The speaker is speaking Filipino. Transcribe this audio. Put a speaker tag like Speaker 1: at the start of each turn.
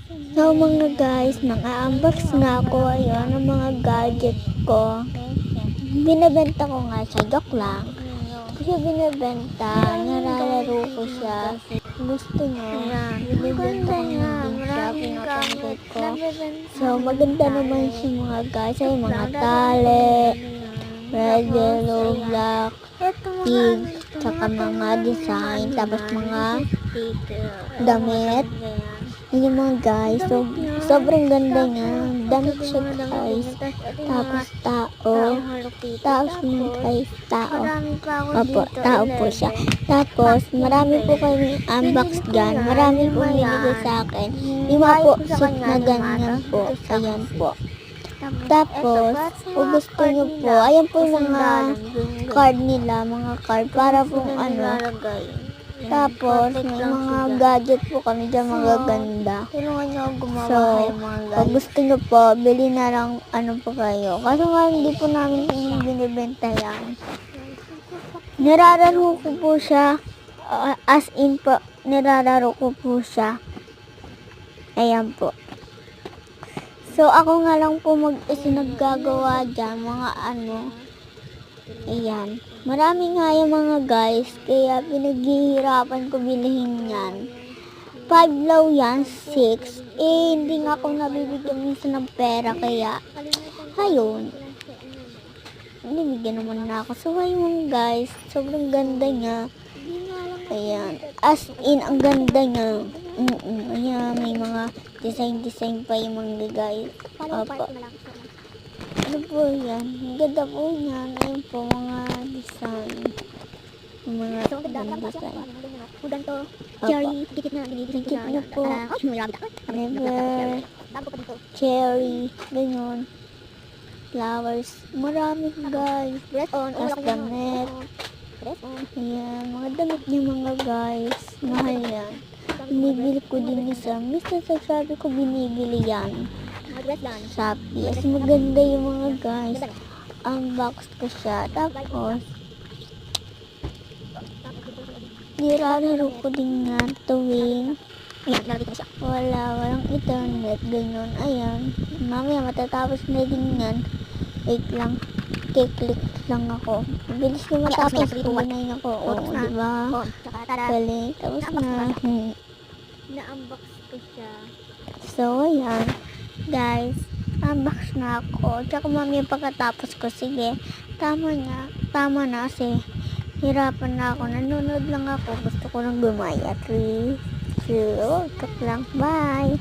Speaker 1: So mga guys, nang-unbox na ako. Ayun, ang mga gadget ko. Binibenta ko nga siya. Joke lang. Kasi binibenta, nalalaro ko siya. Gusto nyo, binibenta ko na din siya. Pinakontent ko. So maganda naman siya mga guys. Ay mga tali, red, yellow, black, pink, tsaka mga design, tapos mga damit. Yung mga guys, so, sobrang ganda niya. Damit siya guys. Tapos tapos mga guys, tao. Opo, tao po siya. Tapos, marami po kami unbox dyan. Marami po binigay sa akin. Lima po, suit na ganyan po. Ayan po. Tapos, kung gusto nyo po, ayan po yung mga card nila, mga card, para po ano. Tapos, may mga gadget po kami dyan, magaganda. So, kung gusto nyo po, bili na lang ano po kayo. Kaso nga, hindi po namin binibenta yan. Nirararo ko po siya. As in po, nirararo ko po siya. Ayan po. So, ako nga lang po mag-isa naggagawa dyan, mga ano. Ayan. Marami nga yung mga guys, kaya pinaghihirapan ko bilhin yan. 5 daw yan, 6. Hindi nga ako nabibigyan minsan ng pera, kaya, ayun. Nabibigyan naman na ako. So, ayun guys, sobrang ganda niya. Ayan. As in, ang ganda niya. Ayan, may mga design pa yung mga guys. Opo. Ano po yan? Ganda po yan. Ayun po, mga design. Mga design.
Speaker 2: Udan to, cherry, dikit na dinidesign ko
Speaker 1: Dikit na po.
Speaker 2: Never,
Speaker 1: Cherry, ganyan. Flowers. Marami guys.
Speaker 2: press on,
Speaker 1: Tapos damit.
Speaker 2: press on,
Speaker 1: Ayan, mga damit niya mga guys. Mahal yan. Binibili ko din isa. Minsan sa Shopee ko binibili yan.
Speaker 2: press down,
Speaker 1: Shopee. As maganda yung mga guys. Unbox ko siya. Tapos, nilalaro ko din yan tuwing
Speaker 2: ayan, lalagay ko na siya.
Speaker 1: walang internet. Ganyan. Ayan. Mamaya matatapos na din yan. Wait lang. Click lang ako. Bilis na matapos. Kumain ako. Oo, diba?
Speaker 2: On, tsaka tada,
Speaker 1: Galing. Tapos na.
Speaker 2: na-unbox ko siya.
Speaker 1: So, ayan. Guys, unbox na ako. Tsaka mamaya pagkatapos ko, sige, tama na kasi hirapan na ako. Nanonood lang ako. Gusto ko lang gumaya. 3, 2, lang. Bye!